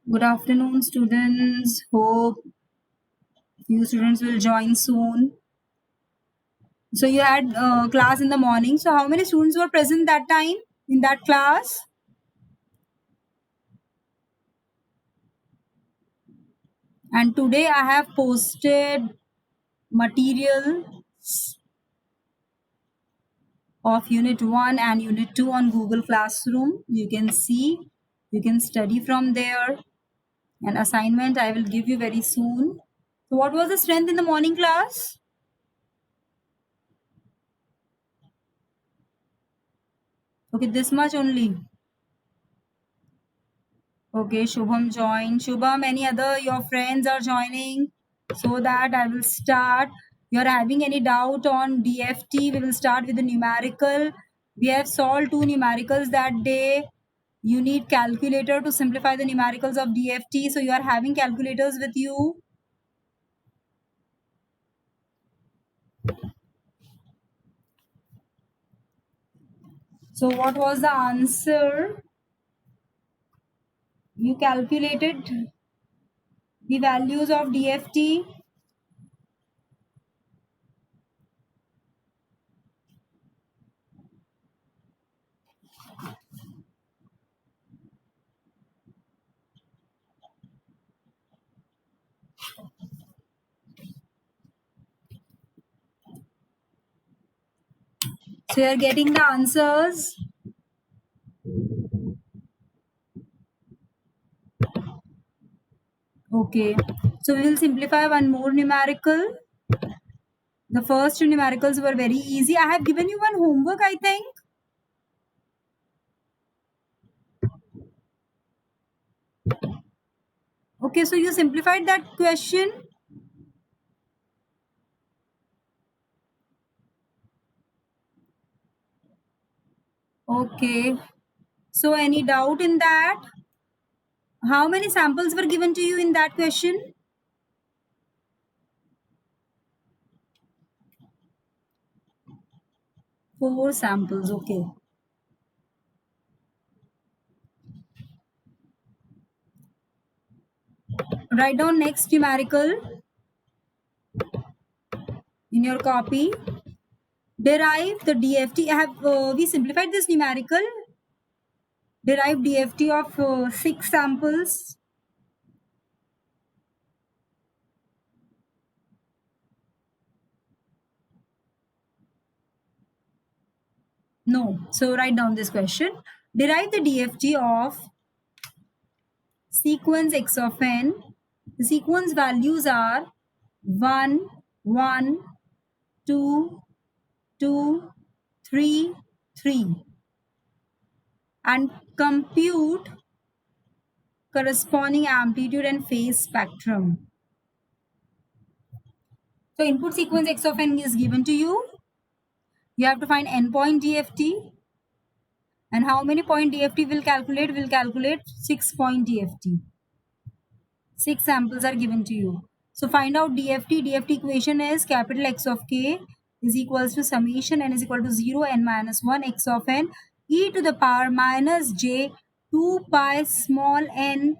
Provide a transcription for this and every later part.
Good afternoon, students. Hope you students will join soon. So you had class in the morning. So how many students were present that time in that class? And today I have posted material of Unit 1 and Unit 2 on Google Classroom. You can see, you can study from there. An assignment I will give you very soon. So what was the strength in the morning class? Okay, this much only. Okay, Shubham join. Shubham, any other your friends are joining so that I will start. You're having any doubt on DFT? We will start with the numerical. We have solved two numericals that day. You need calculator to simplify the numericals of DFT. So you are having calculators with you. So what was the answer? You calculated the values of DFT. So you are getting the answers. Okay, so we will simplify one more numerical. The first two numericals were very easy. I have given you one homework, I think. Okay, so you simplified that question. Okay, so any doubt in that? How many samples were given to you in that question? Four samples, okay. Write down next numerical in your copy. Derive the DFT. We simplified this numerical. Derive DFT of 6 samples. No. So write down this question. Derive the DFT of sequence x of n. The sequence values are 1, 1, 2, 2, 3, 3. And compute corresponding amplitude and phase spectrum. So input sequence x of n is given to you. You have to find n point DFT. And how many point DFT will calculate? Will calculate 6 point DFT. 6 samples are given to you. So find out DFT. DFT equation is capital X of k is equals to summation n is equal to 0 n minus 1 x of n e to the power minus j 2 pi small n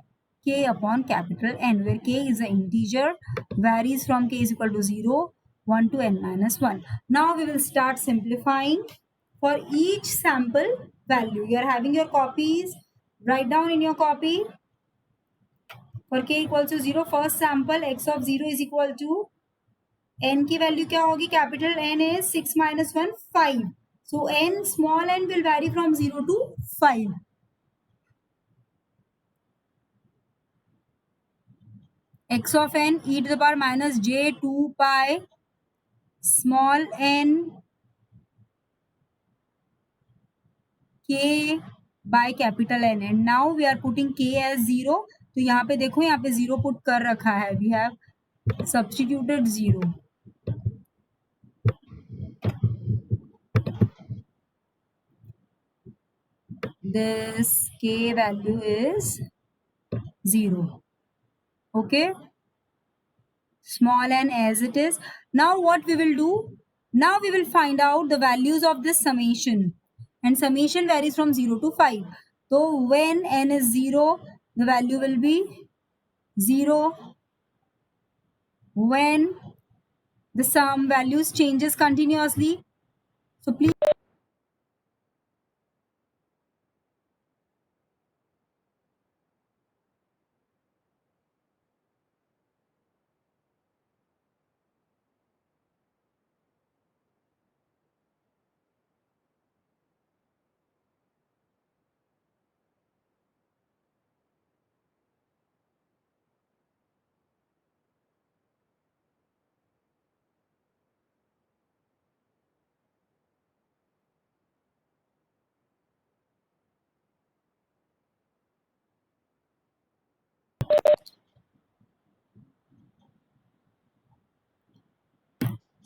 k upon capital N, where k is an integer, varies from k is equal to 0, 1 to n minus 1. Now we will start simplifying for each sample value. You are having your copies. Write down in your copy. For k equals to 0, first sample x of 0 is equal to n की value क्या होगी? Capital n is 6 minus 1 5. So n small n will vary from 0 to 5. X of n e to the power minus j 2 pi small n k by capital N, and now we are putting k as 0. तो यहाँ पे देखो, यहाँ पे 0 put कर रखा है. We have substituted 0. This k value is 0. Okay, small n as it is. Now what we will do? Now we will find out the values of this summation, and summation varies from 0 to 5. So when n is 0, the value will be 0. When the sum values changes continuously, so please.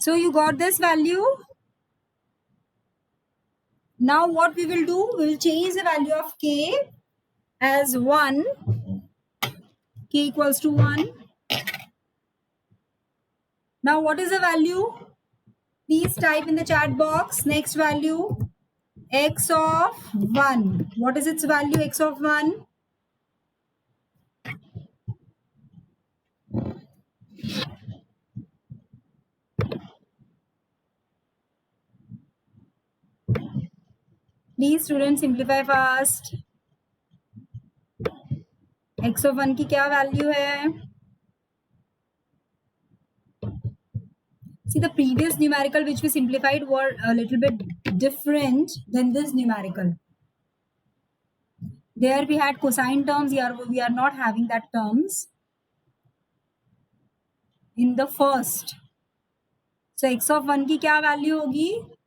So you got this value. Now what we will do, we will change the value of k as 1, k equals to 1. Now what is the value? Please type in the chat box. Next value, x of 1. What is its value, x of 1? Please students simplify fast. x of 1 की क्या value है? See, the previous numerical which we simplified were a little bit different than this numerical. There we had cosine terms, here we are not having that terms in the first. So x of 1 की क्या value होगी?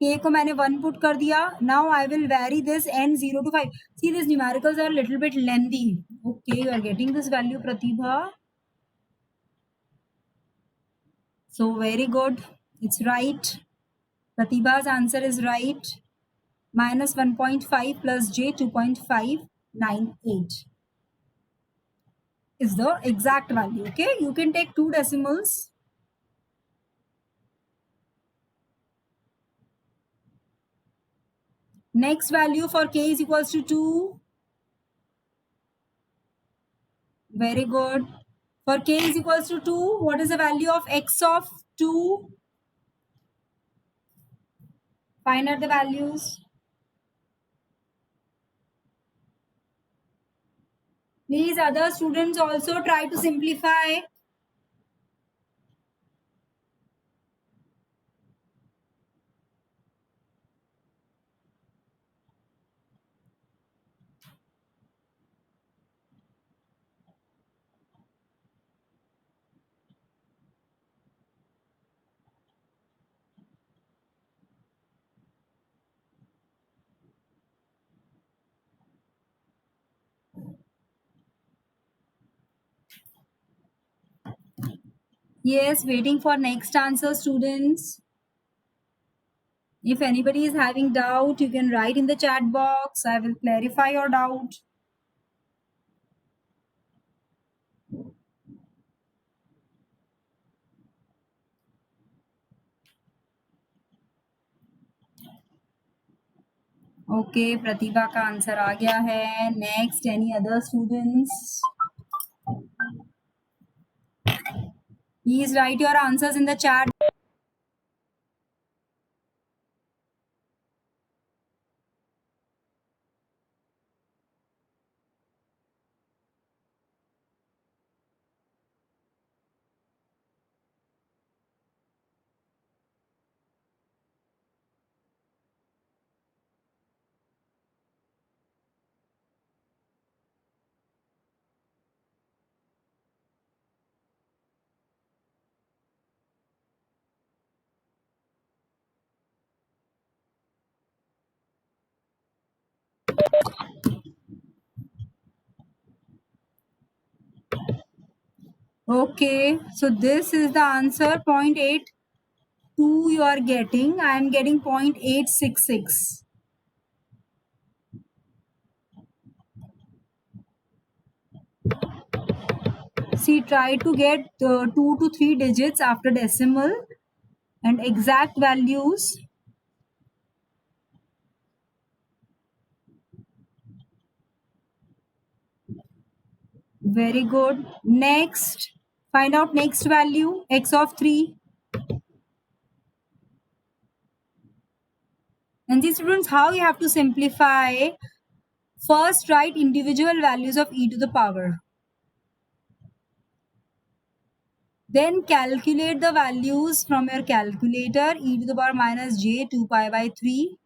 k को मैंने 1 put कर दिया. Now I will vary this n 0 to 5. See, these numericals are a little bit lengthy. Okay, you are getting this value, Pratibha. So very good. It's right. Pratibha's answer is right. Minus 1.5 plus j 2.598 is the exact value. Okay, you can take 2 decimals. Next value for k is equals to 2. Very good. For k is equals to 2, what is the value of x of 2? Find out the values. Please, other students also try to simplify. Yes, waiting for next answer, students. If anybody is having doubt, you can write in the chat box. I will clarify your doubt. Okay, प्रतिभा का answer आ गया है. Next, any other students? Please write your answers in the chat. Okay, so this is the answer. 0.82 you are getting. I am getting 0.866. See, try to get 2 to 3 digits after decimal and exact values. Very good. Next, find out next value, x of 3. And these students, how you have to simplify? First, write individual values of e to the power. Then calculate the values from your calculator. E to the power minus j 2 pi by 3.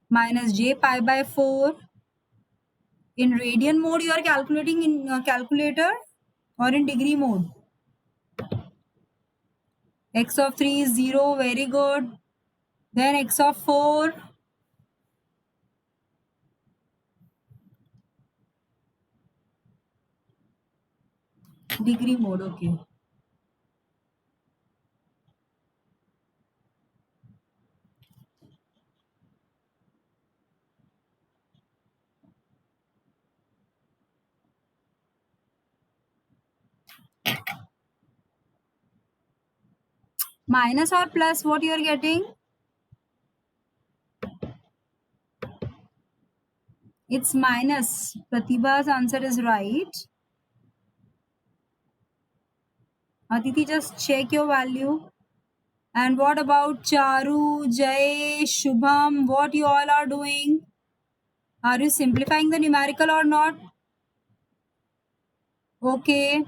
Minus j pi by 4. In radian mode, you are calculating in calculator or in degree mode? X of 3 is 0. Very good. Then x of 4. Degree mode. Okay. Minus or plus, what you are getting? It's minus. Pratibha's answer is right. Aditi, just check your value. And what about Charu, Jay, Shubham? What you all are doing? Are you simplifying the numerical or not? Okay.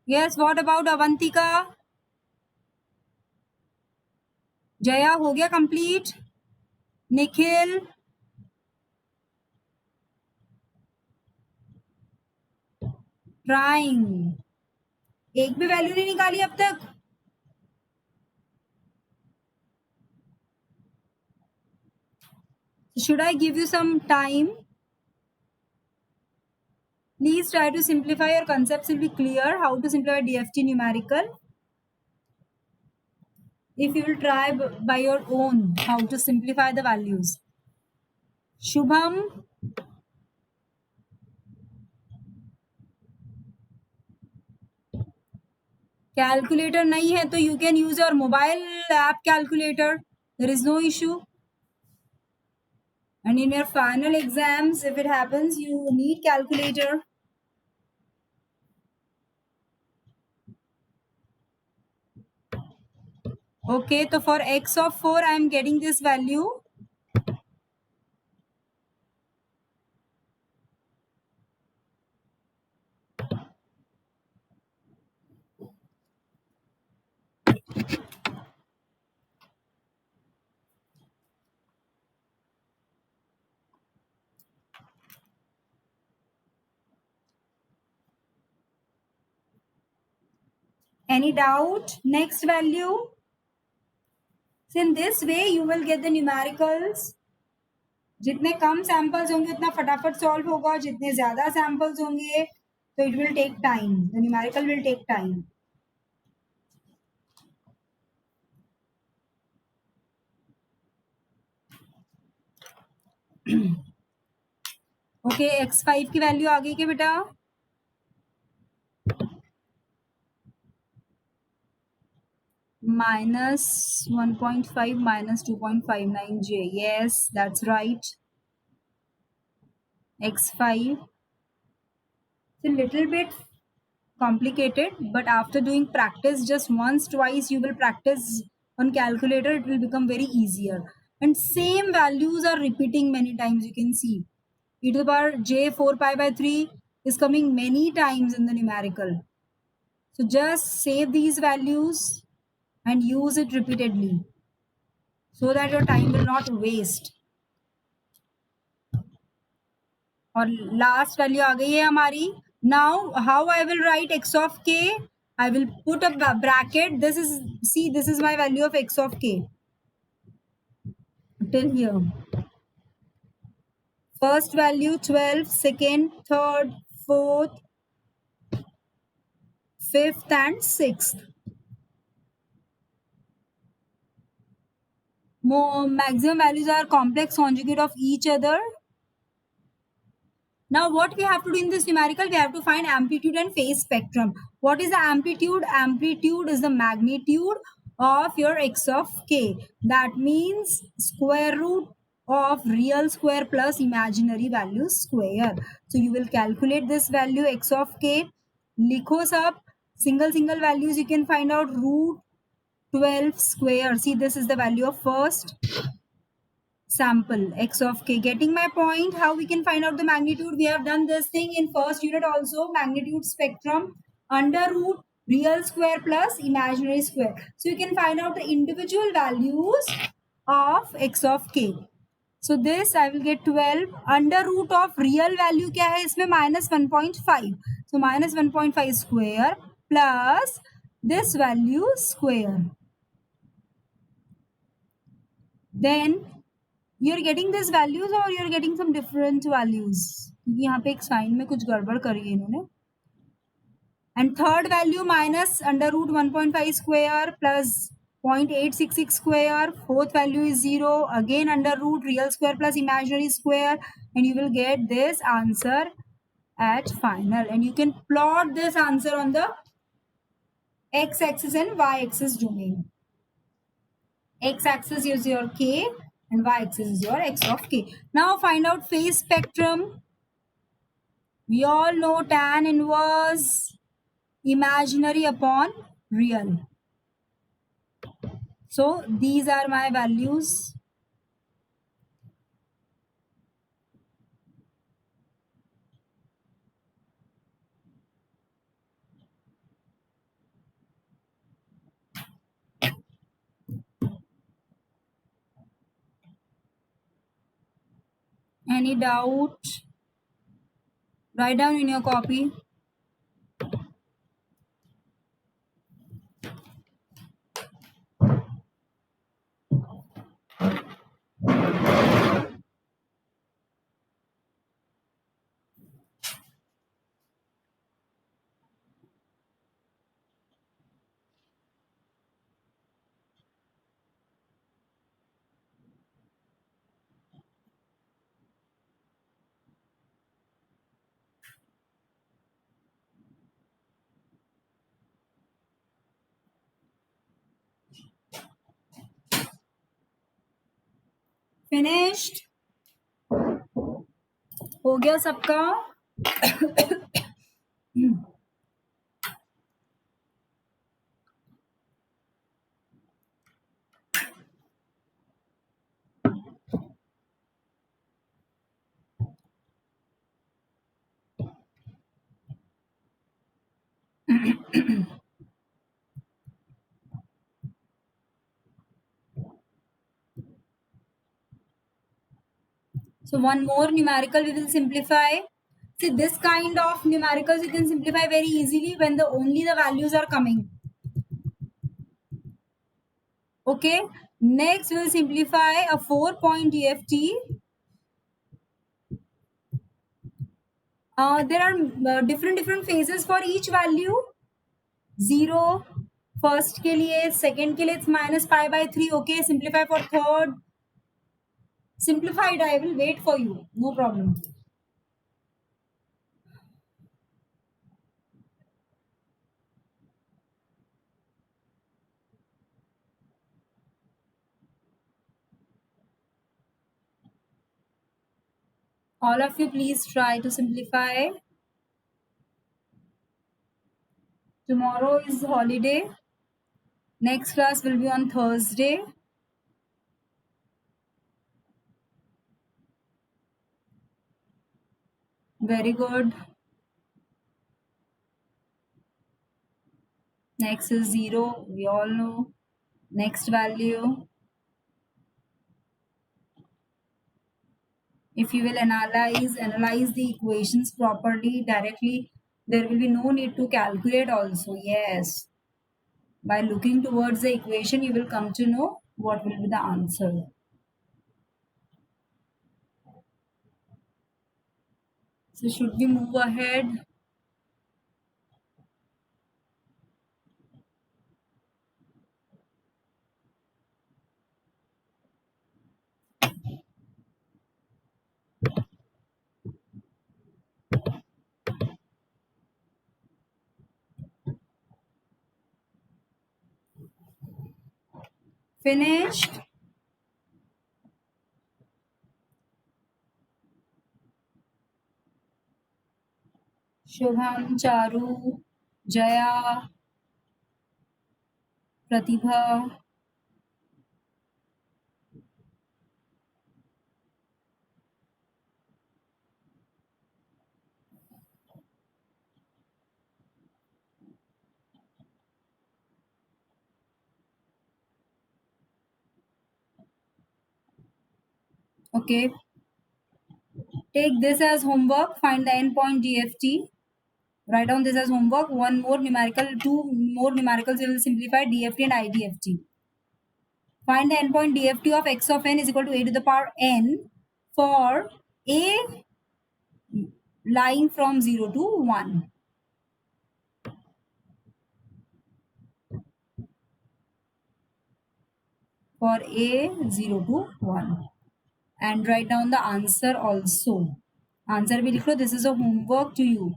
Yes, what about Avantika? Jaya, हो गया complete? Nikhil? Trying. एक भी value नहीं निकाली अब तक? Should I give you some time? Please try to simplify. Your concepts will be clear. How to simplify DFT numerical. If you will try by your own how to simplify the values. Shubham, calculator nahi hai to you can use your mobile app calculator. There is no issue. And in your final exams, if it happens, you need calculator. Okay, so for x of 4, I am getting this value. Any doubt? Next value. So in this way, you will get the numericals. जितने कम samples होंगे उतना फटाफट solve होगा, जितने ज्यादा samples होंगे तो it will take time, the numerical will take time. Okay, x5 की वैल्यू आ गई क्या बेटा? minus 1.5 minus 2.59 j. Yes, that's right. x5. It's a little bit complicated, but after doing practice just once twice, you will practice on calculator, it will become very easier. And same values are repeating many times. You can see e to the power j 4 pi by 3 is coming many times in the numerical. So just save these values and use it repeatedly so that your time will not waste. और last value आ गई है हमारी. Now how I will write x of k? I will put a bracket. This is, see, this is my value of x of k till here. First value 12, second, third, fourth, fifth and sixth. Maximum values are complex conjugate of each other. Now what we have to do in this numerical, we have to find amplitude and phase spectrum. What is the amplitude? Amplitude is the magnitude of your x of k. That means square root of real square plus imaginary value square. So you will calculate this value x of k. Likho sab single values you can find out root 12 square. See, this is the value of first sample x of k. Getting my point? How we can find out the magnitude? We have done this thing in first unit also. Magnitude spectrum under root real square plus imaginary square. So you can find out the individual values of x of k. So this I will get 12 under root of real value क्या है इसमें -1.5. So -1.5 square plus this value square. Then you're getting these values or you're getting some different values, क्योंकि यहाँ पे एक sign में कुछ गड़बड़ करी है इन्होंने. And third value minus under root 1.5 square plus 0.866 square. Fourth value is 0. Again under root real square plus imaginary square. And you will get this answer at final. And you can plot this answer on the x-axis and y-axis domain. X-axis is your k and y-axis is your x of k. Now find out phase spectrum. We all know tan inverse imaginary upon real. So these are my values. Any doubt? Write down in your copy. Finished? हो गया सबका? So one more numerical we will simplify. See, this kind of numericals you can simplify very easily when only the values are coming. Okay. Next we will simplify a 4-point DFT. There are different phases for each value. 0 first के लिए, second के लिए it's -π/3. Okay. Simplify for third. Simplified, I will wait for you. No problem. All of you, please try to simplify. Tomorrow is holiday. Next class will be on Thursday. Very good. Next is 0. We all know. Next value. If you will analyze the equations properly, directly, there will be no need to calculate also. Yes. By looking towards the equation, you will come to know what will be the answer. So should we move ahead? Finished? Shubham, Charu, Jaya, Pratibha, okay. Take this as homework. Find the endpoint DFT. Write down this as homework. One more numerical, two more numericals will simplify DFT and IDFT. Find the endpoint DFT of x of n is equal to a to the power n for a lying from 0 to 1. For a 0 to 1. And write down the answer also. Answer will लिख लो. This is a homework to you.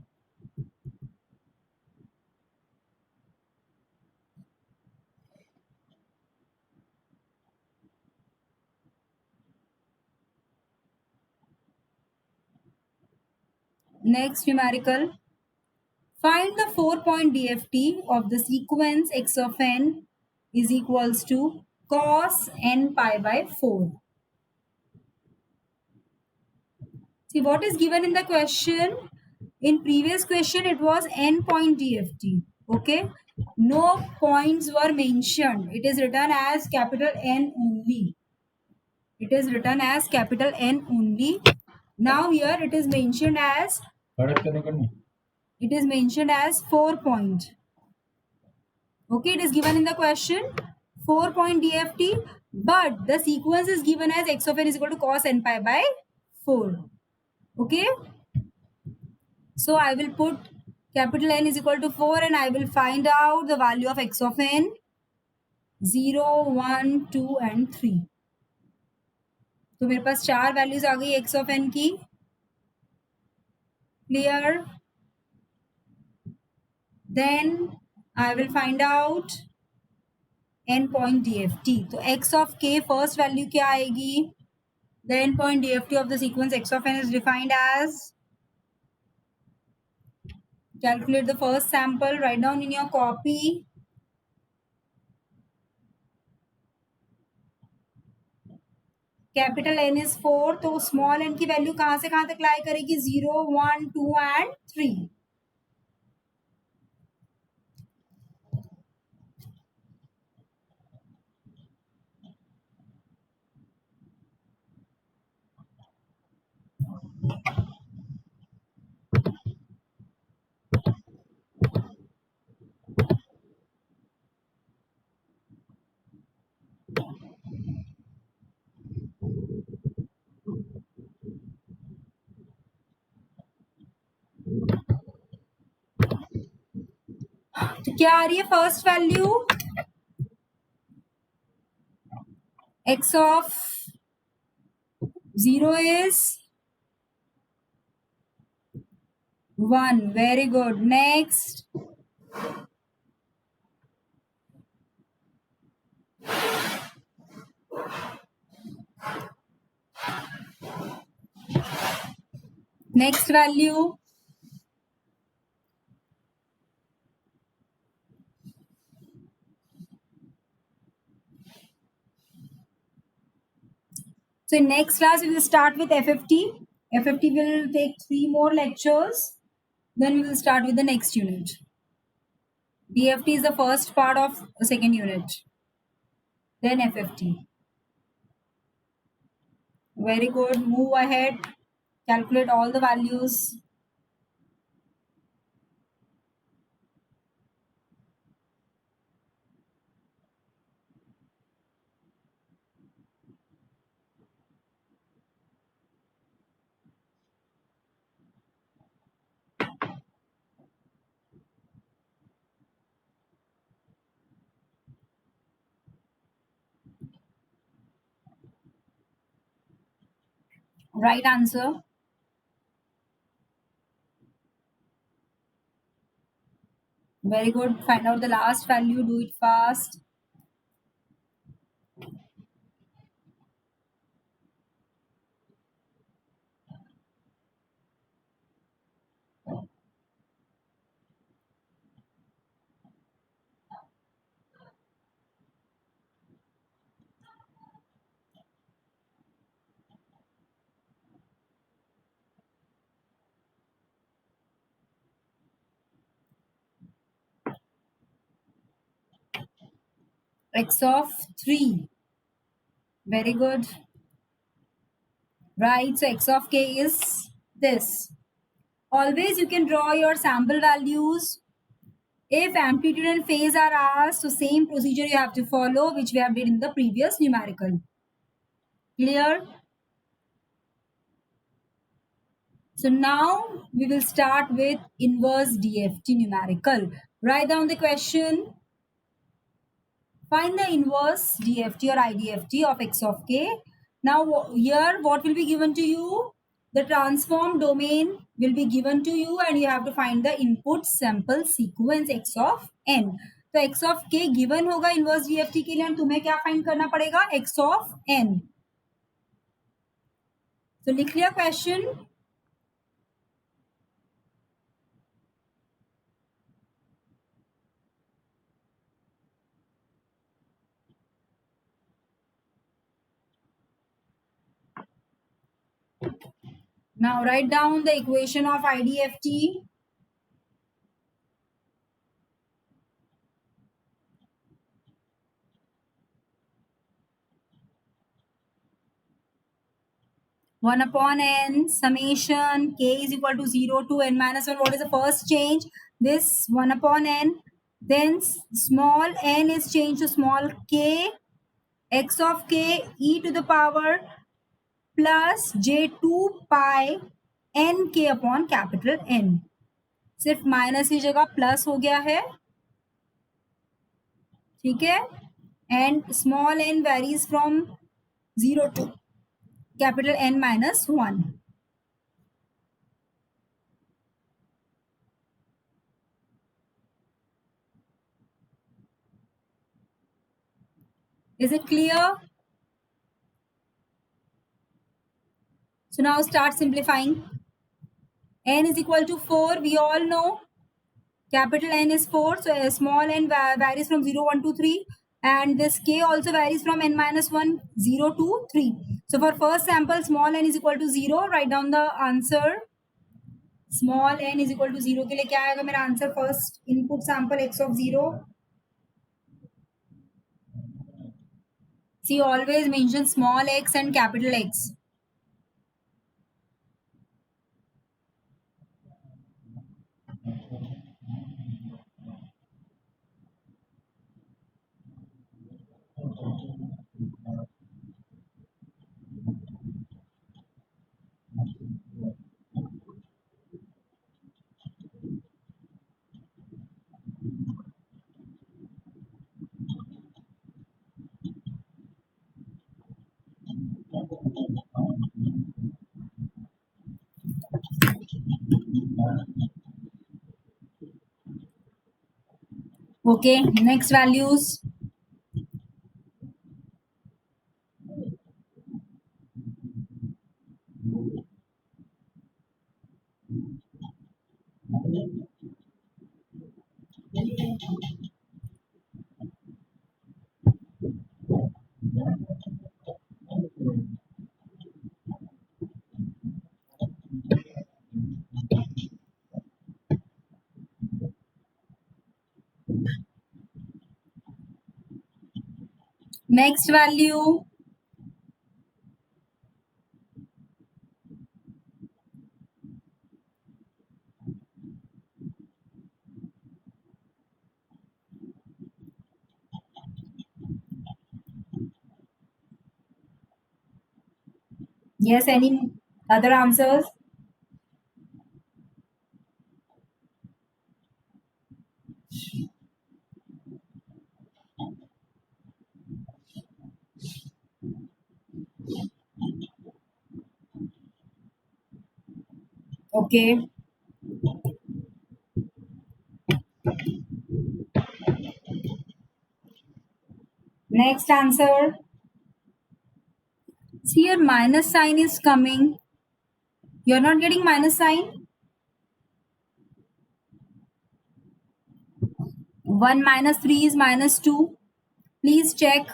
Next numerical. Find the 4-point DFT of the sequence x of n is equals to cos n pi by 4. See what is given in the question. In previous question it was n-point DFT. Okay. No points were mentioned. It is written as capital N only. It is written as capital N only. Now here it is mentioned as 4 point. Okay, it is given in the question 4-point DFT, but the sequence is given as x of n is equal to cos n pi by 4. Okay, so I will put capital N is equal to 4 and I will find out the value of x of n 0, 1, 2 and 3. तो मेरे पास 4 values आ गई x of n की. Clear? Then I will find out n-point DFT. तो x of k first value क्या आएगी? The n-point DFT of the sequence x of n is defined as, calculate the first sample, write down in your copy. Capital N is 4, तो small n की value कहाँ से कहाँ तक लाई करेगी? 0, 1, 2 and 3. तो क्या आ रही है first value? x of 0 is 1. Very good. Next. Next value. So in next class we will start with FFT. FFT will take 3 more lectures. Then we will start with the next unit. DFT is the first part of the second unit. Then FFT. Very good. Move ahead. Calculate all the values. Right answer. Very good. Find out the last value. Do it fast. x of 3. Very good. Right, so x of k is this. Always you can draw your sample values. If amplitude and phase are asked, so same procedure you have to follow which we have did in the previous numerical. Clear? So now we will start with inverse DFT numerical. Write down the question. Find the inverse DFT or IDFT of x of k. Now here what will be given to you? The transform domain will be given to you and you have to find the input sample sequence x of n. तो x of k given होगा inverse DFT के लिए और तुम्हें क्या find करना पड़ेगा? x of n. So लिख लिया question. Now write down the equation of IDFT. One upon n summation k is equal to 0 to n minus 1. What is the first change? This 1 upon n. Then small n is changed to small k. X of k e to the power plus j2 pi n k upon capital N. सिर्फ minus की जगह plus हो गया है. ठीक है. And small n varies from 0 to capital N minus 1. Is it clear? So now start simplifying. N is equal to 4. We all know capital N is 4. So small n varies from 0, 1 to 3. And this k also varies from n minus 1, 0 to 3. So for first sample, small n is equal to 0. Write down the answer. Small n is equal to 0 के लिए क्या आएगा मेरा answer? First input sample x of 0. See, always mention small x and capital X. Okay, next values. Next value. Yes, any other answers? Okay. Next answer. See, your minus sign is coming. You're not getting minus sign. 1 minus 3 is minus 2. Please check.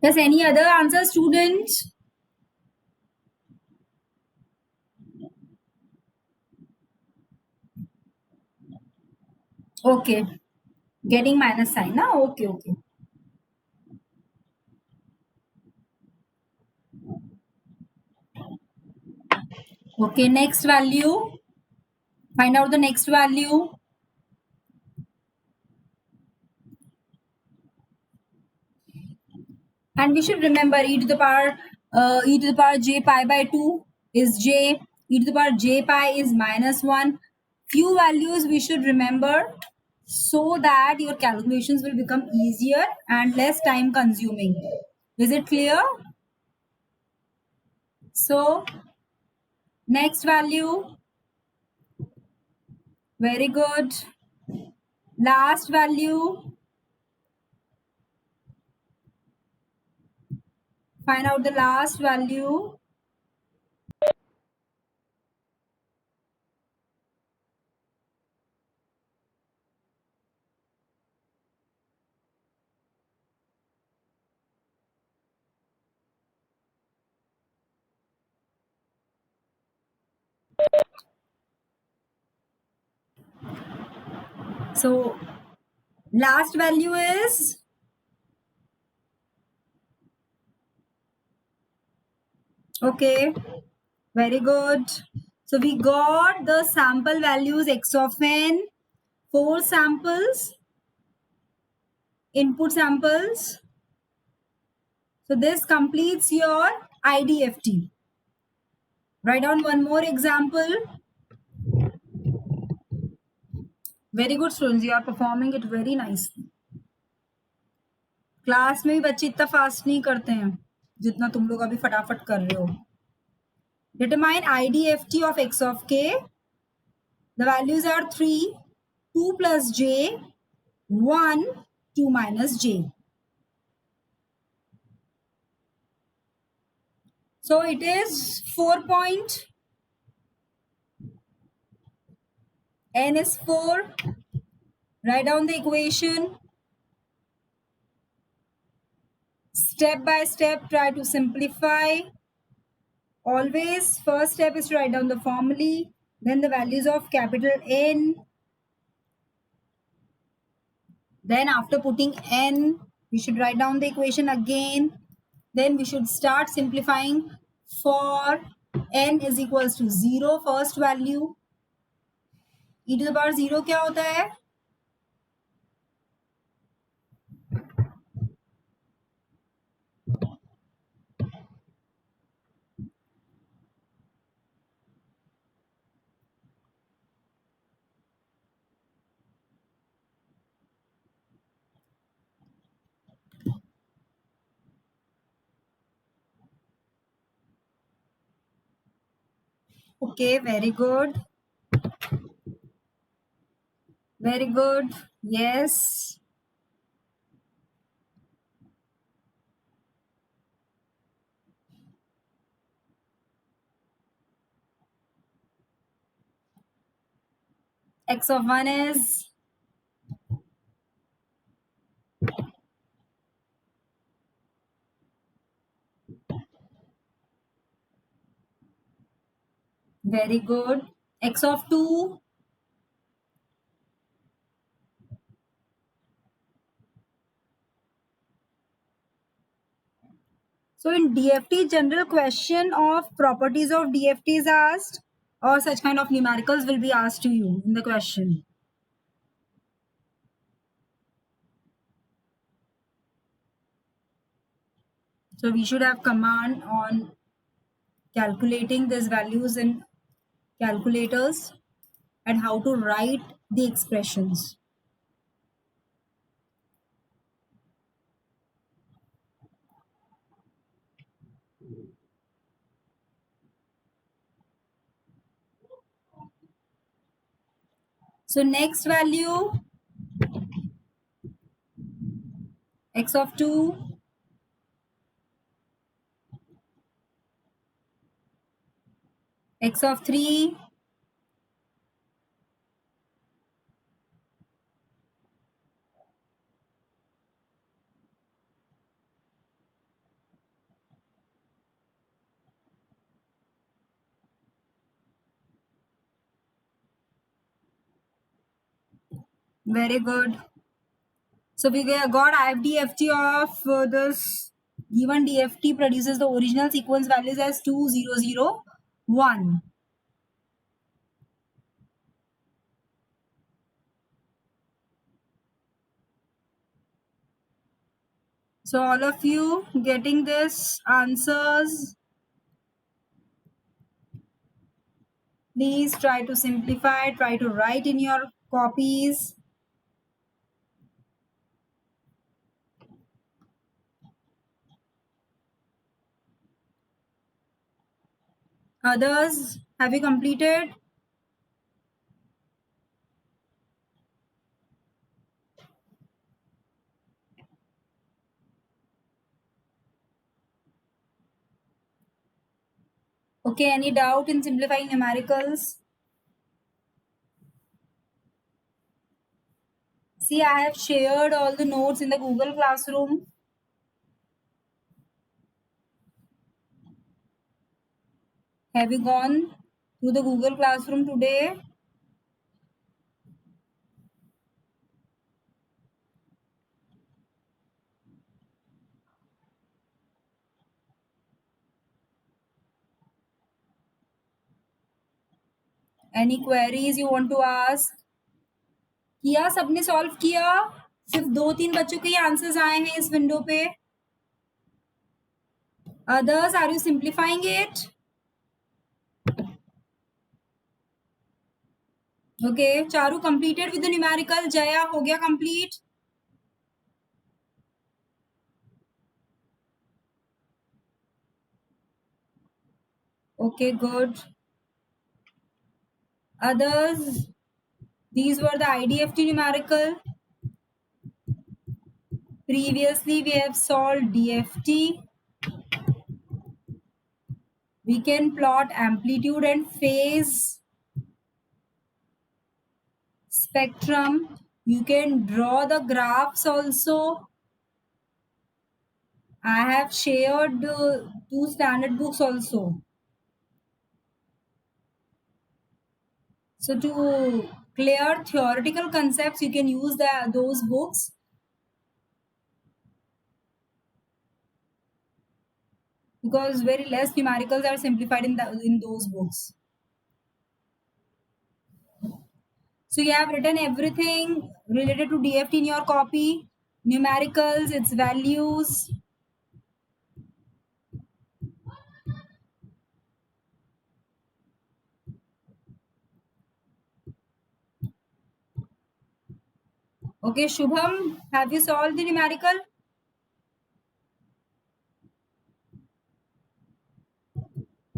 Yes, any other answer, students? Okay. Getting minus sign. Now, okay, okay. Okay, next value. Find out the next value. And we should remember e to the power j pi by 2 is j. E to the power j pi is minus 1. Few values we should remember so that your calculations will become easier and less time consuming. Is it clear? So, next value. Very good. Last value. Find out the last value. So, last value is okay. Very good. So we got the sample values x of n, 4 samples, input samples. So this completes your IDFT. Write down one more example. Very good students, you are performing it very nicely. Class में भी बच्चे इतना fast नहीं करते हैं जितना तुम लोग अभी फटाफट कर रहे हो. Determine IDFT of x of k. The values are 3, 2 plus j, 1, 2 minus j. So it is 4 point. N is 4. Write down the equation. Step by step, try to simplify. Always, first step is to write down the formulae, then the values of capital N. Then after putting N, we should write down the equation again. Then we should start simplifying for N is equals to 0, first value. E to the power 0 क्या होता है? Okay, very good. Very good. Yes. X of 1 is very good. X of 2. So in DFT, general question of properties of DFT is asked, or such kind of numericals will be asked to you in the question. So we should have command on calculating these values in calculators and how to write the expressions. So next value, x of 2, x of 3, Very good. So we got IFDFT of this given DFT produces the original sequence values as 2001. So all of you getting this answers, please try to simplify, try to write in your copies. Others, have you completed? Okay, any doubt in simplifying numericals? See, I have shared all the notes in the Google Classroom. Have you gone through the Google Classroom today? Any queries you want to ask? किया सबने solve किया? सिर्फ 2-3 बच्चों के ही answers आए हैं इस window पे. Others, are you simplifying it? Okay, Charu completed with the numerical. Jaya हो गया complete. Okay, good. Others, these were the IDFT numerical. Previously, we have solved DFT. We can plot amplitude and phase spectrum. You can draw the graphs also. I have shared 2 standard books also. So to clear theoretical concepts, you can use those books. Because very less numericals are simplified in those books. So you have written everything related to DFT in your copy. Numericals, its values. Okay, Shubham, have you solved the numerical?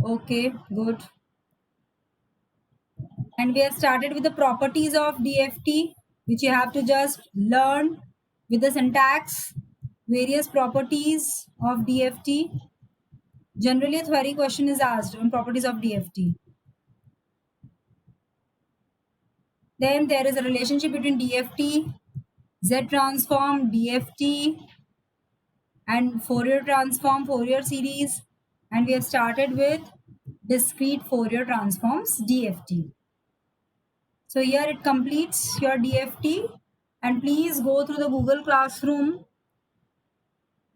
Okay, good. And we have started with the properties of DFT, which you have to just learn with the syntax, various properties of DFT. Generally, a theory question is asked on properties of DFT. Then there is a relationship between DFT, Z transform, DFT, and Fourier transform, Fourier series. And we have started with discrete Fourier transforms, DFT. So here it completes your DFT. And please go through the Google Classroom.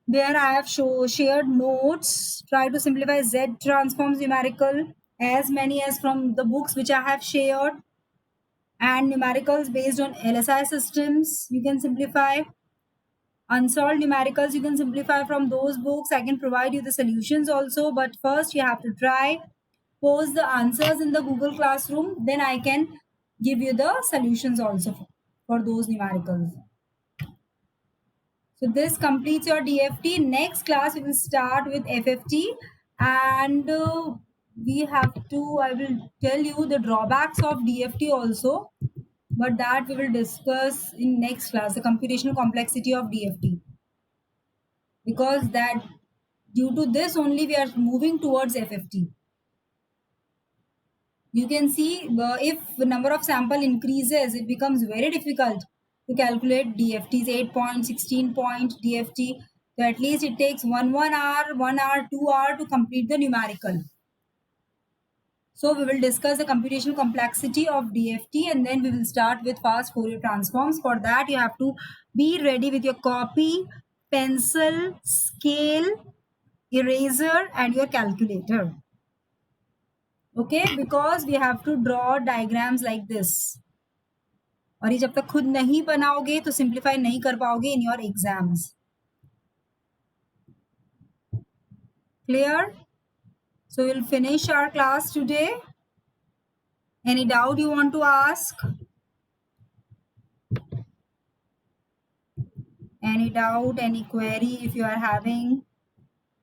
There I have shared notes. Try to simplify Z transforms numerical as many as from the books which I have shared. And numericals based on LSI systems, you can simplify. Unsolved numericals, you can simplify from those books. I can provide you the solutions also, but first you have to try, post the answers in the Google Classroom, then I can give you the solutions also for those numericals. So this completes your DFT. Next class we will start with FFT, and I will tell you the drawbacks of DFT also, but that we will discuss in next class, the computational complexity of DFT. Because that due to this only we are moving towards FFT. You can see if the number of sample increases, it becomes very difficult to calculate DFTs, 8 point, 16 point DFT. So at least it takes 1 hour, 1 hour, 2 hour to complete the numerical. So we will discuss the computational complexity of DFT, and then we will start with fast Fourier transforms. For that, you have to be ready with your copy, pencil, scale, eraser, and your calculator. Okay, because we have to draw diagrams like this. और ये जब तक खुद नहीं बनाओगे तो simplify नहीं कर पाओगे in your exams. Clear? So we'll finish our class today. Any doubt you want to ask? Any doubt, any query if you are having,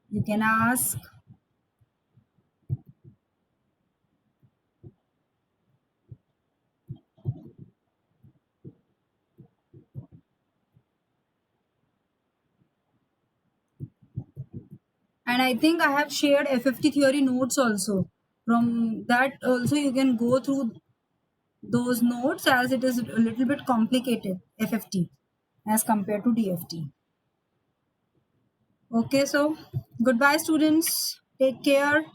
you can ask. And I think I have shared FFT theory notes also. From that also you can go through those notes, as it is a little bit complicated, FFT, as compared to DFT. Okay, so goodbye students. Take care.